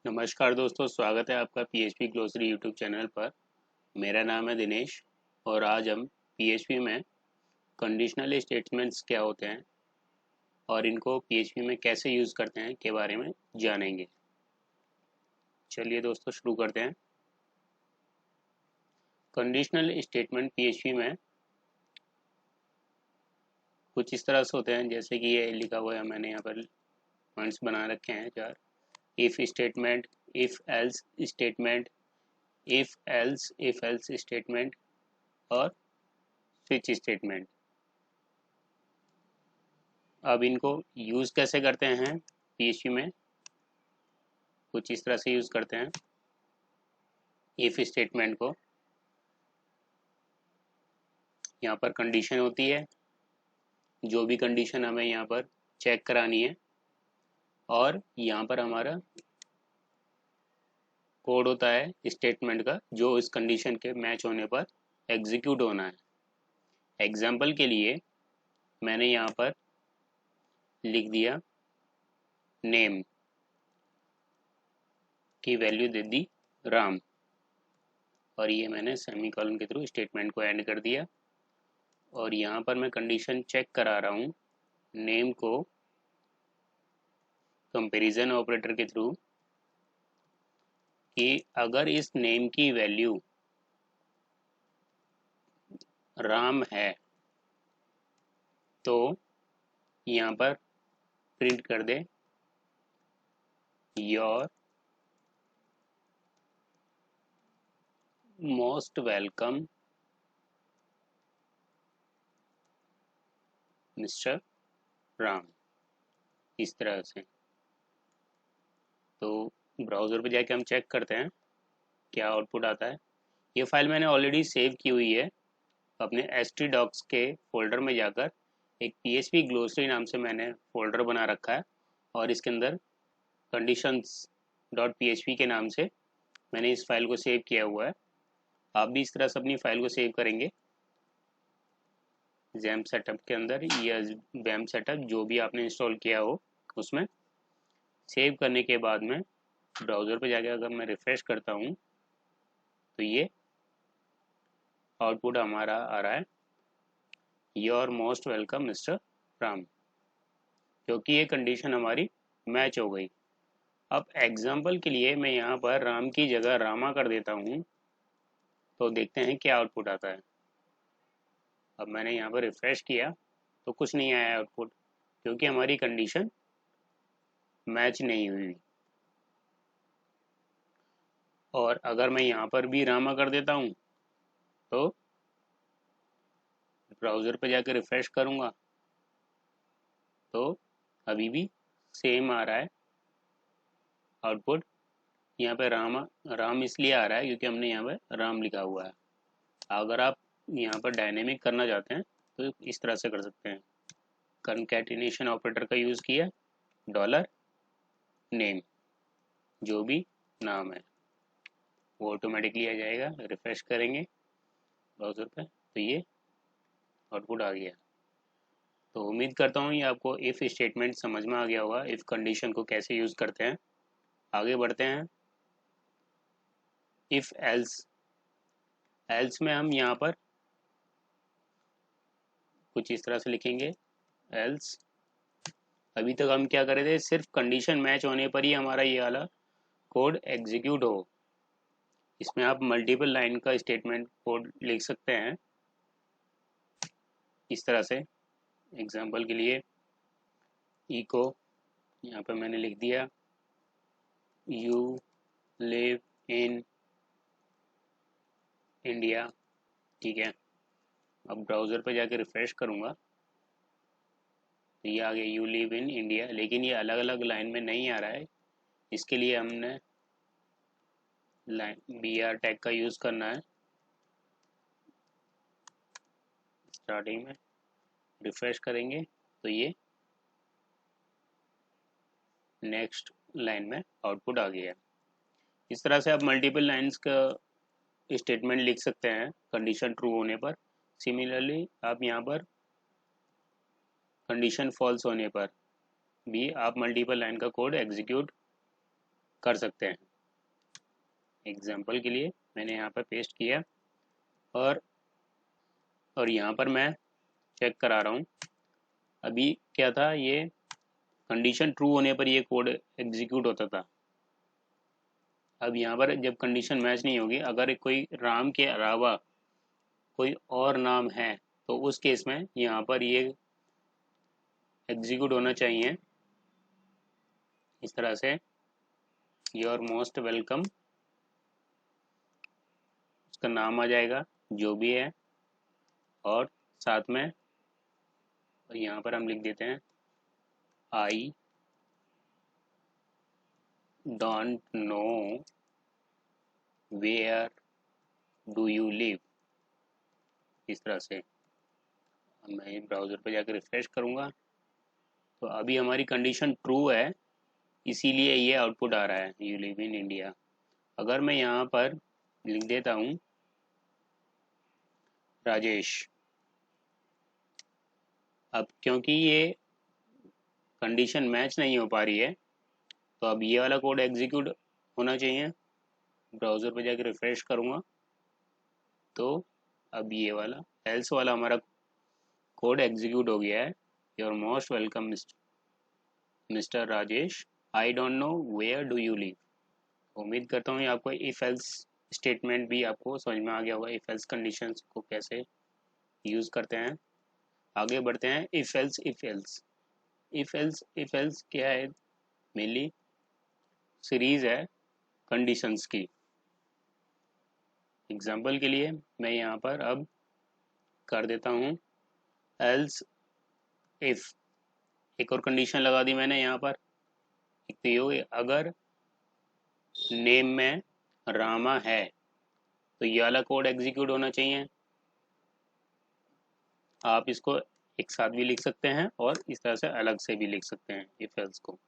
नमस्कार दोस्तों, स्वागत है आपका पीएचपी ग्लोसरी यूट्यूब चैनल पर। मेरा नाम है दिनेश और आज हम पीएचपी में कंडीशनल स्टेटमेंट्स क्या होते हैं और इनको पीएचपी में कैसे यूज़ करते हैं के बारे में जानेंगे। चलिए दोस्तों शुरू करते हैं। कंडीशनल स्टेटमेंट पीएचपी में कुछ इस तरह से होते हैं, जैसे कि ये लिखा हुआ है, मैंने यहाँ पर पॉइंट्स बना रखे हैं चार। If statement, if else statement, if else statement और स्विच स्टेटमेंट। अब इनको यूज़ कैसे करते हैं पीएचपी में, कुछ इस तरह से यूज़ करते हैं। इफ़ स्टेटमेंट को यहाँ पर कंडीशन होती है, जो भी कंडीशन हमें यहाँ पर चेक करानी है, और यहाँ पर हमारा कोड होता है स्टेटमेंट का, जो इस कंडीशन के मैच होने पर एग्जीक्यूट होना है। एग्जाम्पल के लिए मैंने यहाँ पर लिख दिया नेम की वैल्यू दे दी राम, और ये मैंने सेमीकोलन के थ्रू स्टेटमेंट को एंड कर दिया। और यहाँ पर मैं कंडीशन चेक करा रहा हूँ नेम को कंपैरिजन ऑपरेटर के थ्रू, कि अगर इस नेम की वैल्यू राम है तो यहाँ पर प्रिंट कर दे your most welcome mister Ram, इस तरह से। तो ब्राउज़र पे जाके हम चेक करते हैं क्या आउटपुट आता है। ये फाइल मैंने ऑलरेडी सेव की हुई है अपने htdocs के फोल्डर में जाकर। एक php ग्लोसरी नाम से मैंने फोल्डर बना रखा है, और इसके अंदर conditions डॉट php के नाम से मैंने इस फाइल को सेव किया हुआ है। आप भी इस तरह से अपनी फाइल को सेव करेंगे XAMPP सेटअप के अंदर, या XAMPP सेटअप जो भी आपने इंस्टॉल किया हो उसमें। सेव करने के बाद में ब्राउज़र पर जाकर अगर मैं रिफ्रेश करता हूँ तो ये आउटपुट हमारा आ रहा है your most welcome mister Ram, क्योंकि ये कंडीशन हमारी मैच हो गई। अब एग्जाम्पल के लिए मैं यहाँ पर राम की जगह रामा कर देता हूँ, तो देखते हैं क्या आउटपुट आता है। अब मैंने यहाँ पर रिफ्रेश किया तो कुछ नहीं आया आउटपुट, क्योंकि हमारी कंडीशन मैच नहीं हुई। और अगर मैं यहाँ पर भी रामा कर देता हूँ तो ब्राउज़र पर जाकर रिफ्रेश करूँगा तो अभी भी सेम आ रहा है आउटपुट। यहाँ पे राम इसलिए आ रहा है क्योंकि हमने यहाँ पे राम लिखा हुआ है। अगर आप यहाँ पर डायनेमिक करना चाहते हैं तो इस तरह से कर सकते हैं। कंकैटिनेशन ऑपरेटर का यूज़ किया, डॉलर नेम, जो भी नाम है वो ऑटोमेटिकली आ जाएगा। रिफ्रेश करेंगे ब्राउज़र पे तो ये आउटपुट आ गया। तो उम्मीद करता हूँ ये आपको इफ़ स्टेटमेंट समझ में आ गया होगा, इफ़ कंडीशन को कैसे यूज़ करते हैं। आगे बढ़ते हैं। इफ़ एल्स, एल्स में हम यहाँ पर कुछ इस तरह से लिखेंगे एल्स। अभी तक हम क्या कर रहे थे, सिर्फ कंडीशन मैच होने पर ही हमारा ये वाला कोड एग्जीक्यूट हो। इसमें आप मल्टीपल लाइन का स्टेटमेंट कोड लिख सकते हैं इस तरह से। एग्जांपल के लिए इको, यहाँ पर मैंने लिख दिया यू लिव इन इंडिया, ठीक है। अब ब्राउज़र पर जाकर रिफ्रेश करूँगा तो ये आ गया यू लिव इन इंडिया, लेकिन ये अलग अलग लाइन में नहीं आ रहा है। इसके लिए हमने लाइन BR टैग का यूज़ करना है। स्टार्टिंग में रिफ्रेश करेंगे तो ये नेक्स्ट लाइन में आउटपुट आ गया। इस तरह से आप मल्टीपल लाइंस का स्टेटमेंट लिख सकते हैं कंडीशन ट्रू होने पर। सिमिलरली आप यहाँ पर कंडीशन फॉल्स होने पर भी आप मल्टीपल लाइन का कोड एग्जीक्यूट कर सकते हैं। एग्जाम्पल के लिए मैंने यहाँ पर पेस्ट किया और यहाँ पर मैं चेक करा रहा हूँ। अभी क्या था, ये कंडीशन ट्रू होने पर ये कोड एग्जीक्यूट होता था। अब यहाँ पर जब कंडीशन मैच नहीं होगी, अगर कोई राम के अलावा कोई और नाम है तो उस केस में यहाँ पर ये एग्जीक्यूट होना चाहिए इस तरह से, योर मोस्ट वेलकम, उसका नाम आ जाएगा जो भी है, और साथ में यहाँ पर हम लिख देते हैं I don't know where do you live. इस तरह से मैं ब्राउज़र पर जाकर रिफ्रेश करूँगा तो अभी हमारी कंडीशन ट्रू है, इसीलिए ये आउटपुट आ रहा है यू लिव इन इंडिया। अगर मैं यहाँ पर लिख देता हूँ राजेश, अब क्योंकि ये कंडीशन मैच नहीं हो पा रही है तो अब ये वाला कोड एग्जीक्यूट होना चाहिए। ब्राउज़र पर जाकर रिफ्रेश करूँगा तो अब ये वाला एल्स वाला हमारा कोड एग्जीक्यूट हो गया है। Your most welcome mister Rajesh, I don't know where do you live. उम्मीद करता हूँ आपको इफ एल्स स्टेटमेंट भी आपको समझ में आ गया होगा, इफ एल्स कंडीशंस को कैसे यूज़ करते हैं। आगे बढ़ते हैं if else if else. If else क्या है, मेनली सीरीज है कंडीशंस की। एग्जाम्पल के लिए मैं यहाँ पर अब कर देता हूँ एल्स इफ, एक और कंडीशन लगा दी मैंने यहाँ पर। एक तो ये हो गई, अगर नेम में रामा है तो ये वाला कोड एग्जीक्यूट होना चाहिए। आप इसको एक साथ भी लिख सकते हैं और इस तरह से अलग से भी लिख सकते हैं इफ एल्स को।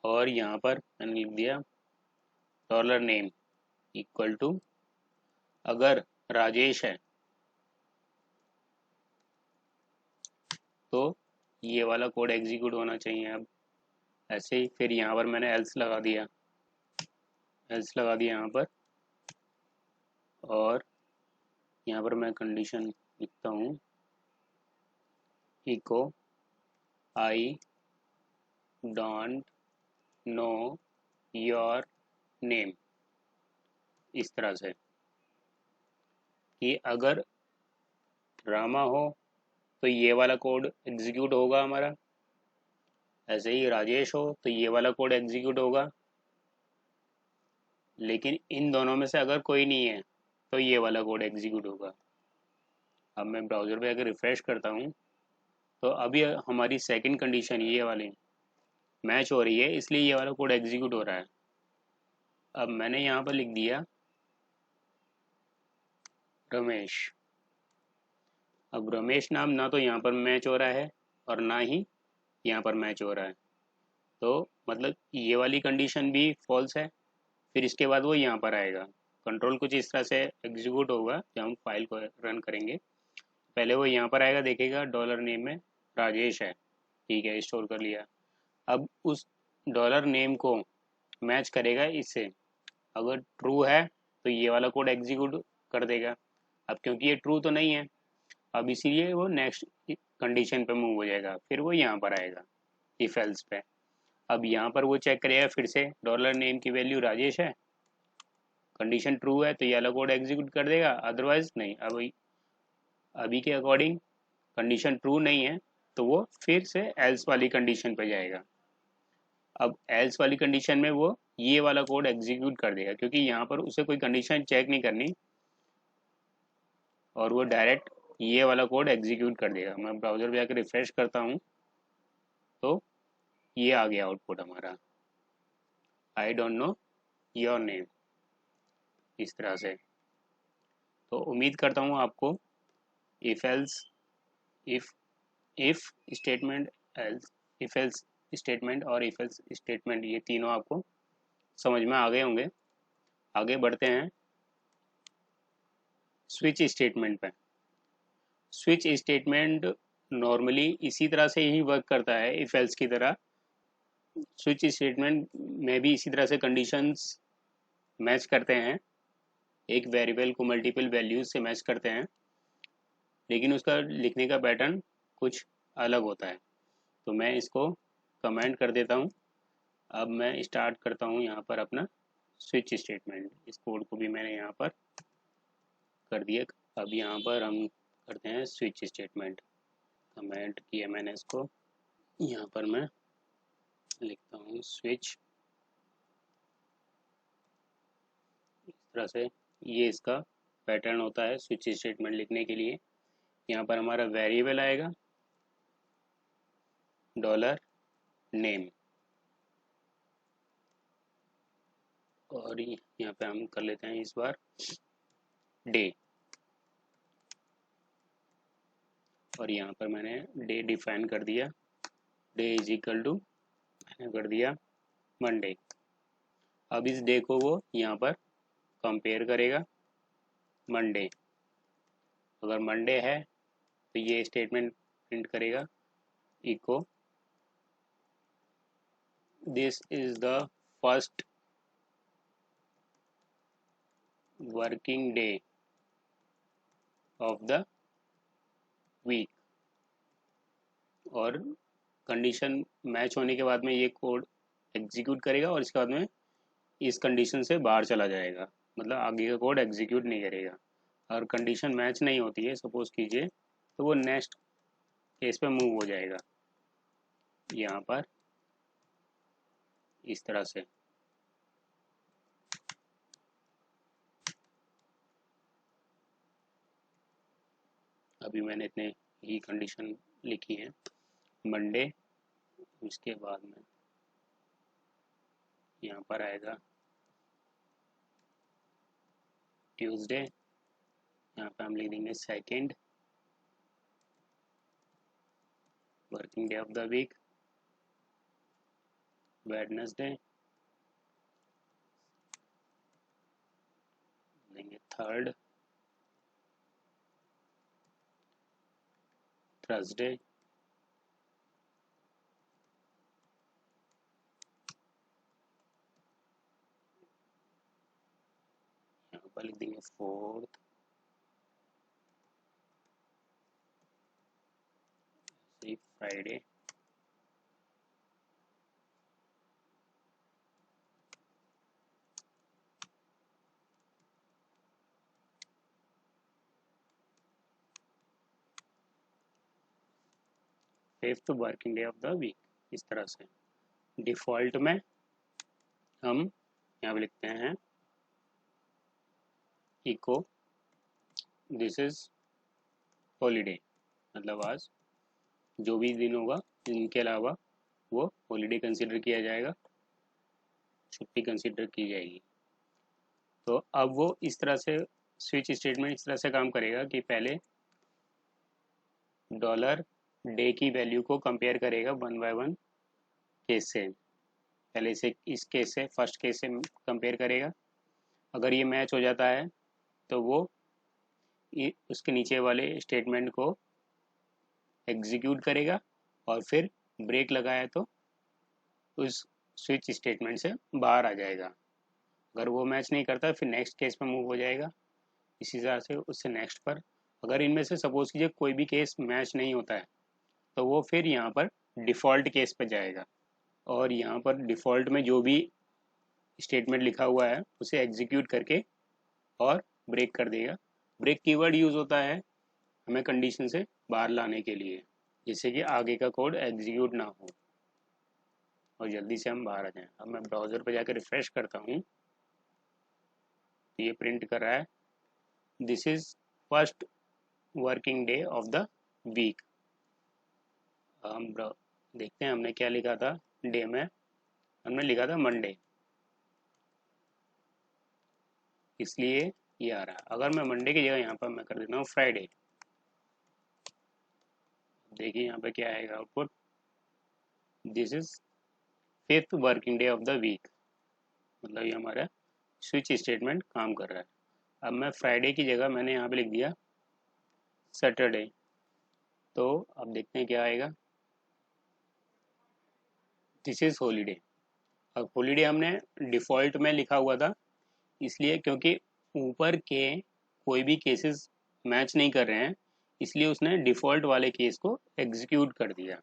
और यहाँ पर मैंने लिख दिया डॉलर नेम इक्वल टू, अगर राजेश है तो ये वाला कोड एग्जीक्यूट होना चाहिए। अब ऐसे ही फिर यहाँ पर मैंने एल्स लगा दिया, यहाँ पर, और यहाँ पर मैं कंडीशन लिखता हूँ echo I don't know your name. इस तरह से कि अगर रामा हो तो ये वाला कोड एग्जीक्यूट होगा हमारा, ऐसे ही राजेश हो तो ये वाला कोड एग्जीक्यूट होगा, लेकिन इन दोनों में से अगर कोई नहीं है तो ये वाला कोड एग्जीक्यूट होगा। अब मैं ब्राउज़र पे अगर रिफ्रेश करता हूँ तो अभी हमारी सेकंड कंडीशन ये वाली मैच हो रही है, इसलिए ये वाला कोड एग्जीक्यूट हो रहा है। अब मैंने यहाँ पर लिख दिया रमेश। अब रमेश नाम ना तो यहाँ पर मैच हो रहा है और ना ही यहाँ पर मैच हो रहा है, तो मतलब ये वाली कंडीशन भी फॉल्स है। फिर इसके बाद वो यहाँ पर आएगा, कंट्रोल कुछ इस तरह से एग्जीक्यूट होगा जब हम फाइल को रन करेंगे। पहले वो यहाँ पर आएगा, देखेगा डॉलर नेम में राजेश है, ठीक है, स्टोर कर लिया। अब उस डॉलर नेम को मैच करेगा इससे, अगर ट्रू है तो ये वाला कोड एग्जीक्यूट कर देगा। अब क्योंकि ये ट्रू तो नहीं है, अब इसीलिए वो नेक्स्ट कंडीशन पे मूव हो जाएगा, फिर वो यहाँ पर आएगा इफ एल्स पे। अब यहाँ पर वो चेक करेगा फिर से डॉलर नेम की वैल्यू राजेश है, कंडीशन ट्रू है तो ये वाला कोड एग्जीक्यूट कर देगा, अदरवाइज नहीं। अभी के अकॉर्डिंग कंडीशन ट्रू नहीं है तो वो फिर से एल्स वाली कंडीशन पे जाएगा। अब एल्स वाली कंडीशन में वो ये वाला कोड एग्जीक्यूट कर देगा, क्योंकि यहाँ पर उसे कोई कंडीशन चेक नहीं करनी और वो डायरेक्ट ये वाला कोड एग्जीक्यूट कर देगा। मैं ब्राउज़र पे जाकर रिफ्रेश करता हूँ तो ये आ गया आउटपुट हमारा, आई डोंट नो योर नेम। इस तरह से तो उम्मीद करता हूँ आपको if else if if statement else if else statement और इफ एल्स स्टेटमेंट ये तीनों आपको समझ में आ गए होंगे। आगे बढ़ते हैं स्विच स्टेटमेंट पे। स्विच स्टेटमेंट नॉर्मली इसी तरह से ही वर्क करता है इफ एल्स की तरह। स्विच स्टेटमेंट में भी इसी तरह से कंडीशंस मैच करते हैं, एक वेरिएबल को मल्टीपल वैल्यूज से मैच करते हैं, लेकिन उसका लिखने का पैटर्न कुछ अलग होता है। तो मैं इसको कमेंट कर देता हूँ। अब मैं स्टार्ट करता हूँ यहाँ पर अपना स्विच स्टेटमेंट। इस कोड को भी मैंने यहाँ पर कर दिया। अब यहाँ पर हम करते हैं स्विच स्टेटमेंट। कमेंट किया मैंने इसको, यहाँ पर मैं लिखता हूँ स्विच। इस तरह से ये इसका पैटर्न होता है स्विच स्टेटमेंट लिखने के लिए। यहाँ पर हमारा वेरिएबल आएगा $नेम, और यहाँ पे हम कर लेते हैं इस बार डे, और यहाँ पर मैंने डे डिफाइन कर दिया। डे इज इक्वल टू मैंने कर दिया मंडे। अब इस डे को वो यहाँ पर कंपेयर करेगा मंडे। अगर मंडे है तो ये स्टेटमेंट प्रिंट करेगा echo this is the first working day of the week. और कंडीशन मैच होने के बाद में ये कोड एग्जीक्यूट करेगा और इसके बाद में इस कंडीशन से बाहर चला जाएगा, मतलब आगे का कोड एग्जीक्यूट नहीं करेगा। अगर कंडीशन मैच नहीं होती है सपोज कीजिए, तो वो नेक्स्ट केस पे मूव हो जाएगा यहाँ पर इस तरह से। अभी मैंने इतने ही कंडीशन लिखी है। मंडे, इसके बाद में यहाँ पर आएगा ट्यूसडे, यहाँ पे हम लिख देंगे second working day of the week. Wednesday देंगे थर्ड। थर्सडे, यहाँ पर लिख देंगे fourth. Friday, fifth working day of the week. इस तरह से डिफ़ॉल्ट में हम यहाँ पे लिखते हैं इको दिस इज हॉलीडे, मतलब आज जो भी दिन होगा इनके अलावा वो हॉलीडे कंसिडर किया जाएगा, छुट्टी कंसिडर की जाएगी। तो अब वो इस तरह से स्विच स्टेटमेंट इस तरह से काम करेगा कि पहले डॉलर डे की वैल्यू को कंपेयर करेगा वन बाय वन केस से। पहले इसे इस केस से फर्स्ट केस से कंपेयर करेगा। अगर ये मैच हो जाता है तो वो उसके नीचे वाले स्टेटमेंट को एग्जीक्यूट करेगा, और फिर ब्रेक लगाया तो उस स्विच स्टेटमेंट से बाहर आ जाएगा। अगर वो मैच नहीं करता फिर नेक्स्ट केस पर मूव हो जाएगा, इसी तरह से उससे नेक्स्ट पर। अगर इनमें से सपोज कीजिए कोई भी केस मैच नहीं होता है तो वो फिर यहाँ पर डिफ़ॉल्ट केस पर जाएगा, और यहाँ पर डिफ़ॉल्ट में जो भी स्टेटमेंट लिखा हुआ है उसे एग्जीक्यूट करके और ब्रेक कर देगा। ब्रेक कीवर्ड यूज़ होता है हमें कंडीशन से बाहर लाने के लिए, जिससे कि आगे का कोड एग्जीक्यूट ना हो और जल्दी से हम बाहर आ जाएं। अब मैं ब्राउज़र पर जाकर रिफ्रेश करता हूँ तो ये प्रिंट कर रहा है this is first working day of the week. हम देखते हैं हमने क्या लिखा था डे में। हमने लिखा था मंडे, इसलिए ये आ रहा है। अगर मैं मंडे की जगह यहाँ पर मैं कर देता हूँ फ्राइडे, देखिए यहाँ पे क्या आएगा output, this is fifth working day of the week. मतलब ये हमारा स्विच स्टेटमेंट काम कर रहा है। अब मैं फ्राइडे की जगह मैंने यहाँ पे लिख दिया सैटरडे, तो अब देखते हैं क्या आएगा। This is holiday. अब हॉलीडे हमने डिफ़ॉल्ट में लिखा हुआ था, इसलिए क्योंकि ऊपर के कोई भी केसेस मैच नहीं कर रहे हैं, इसलिए उसने डिफ़ॉल्ट वाले केस को एग्जीक्यूट कर दिया।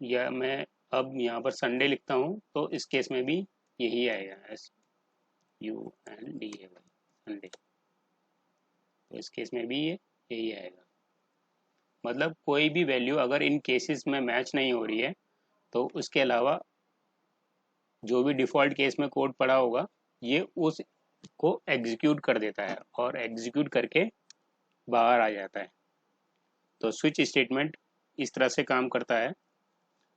या मैं अब यहाँ पर संडे लिखता हूँ तो इस केस में भी यही आएगा, SUNDAY संडे। तो इस केस में भी ये यही आएगा। मतलब कोई भी वैल्यू अगर इन केसेस में मैच नहीं हो रही है तो उसके अलावा जो भी डिफ़ॉल्ट केस में कोड पड़ा होगा ये उस को एग्जीक्यूट कर देता है और एग्जीक्यूट करके बाहर आ जाता है। तो स्विच स्टेटमेंट इस तरह से काम करता है।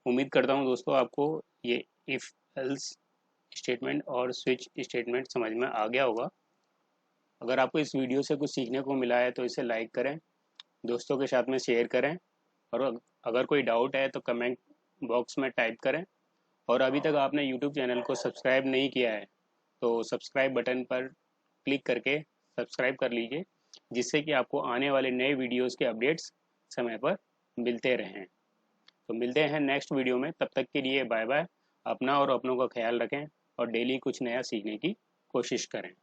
उम्मीद करता हूँ दोस्तों आपको ये इफ़ एल्स स्टेटमेंट और स्विच स्टेटमेंट समझ में आ गया होगा। अगर आपको इस वीडियो से कुछ सीखने को मिला है तो इसे लाइक करें, दोस्तों के साथ में शेयर करें, और अगर कोई डाउट है तो कमेंट बॉक्स में टाइप करें। और अभी तक आपने यूट्यूब चैनल को सब्सक्राइब नहीं किया है तो सब्सक्राइब बटन पर क्लिक करके सब्सक्राइब कर लीजिए, जिससे कि आपको आने वाले नए वीडियोस के अपडेट्स समय पर मिलते रहें। तो मिलते हैं नेक्स्ट वीडियो में, तब तक के लिए बाय बाय। अपना और अपनों का ख्याल रखें और डेली कुछ नया सीखने की कोशिश करें।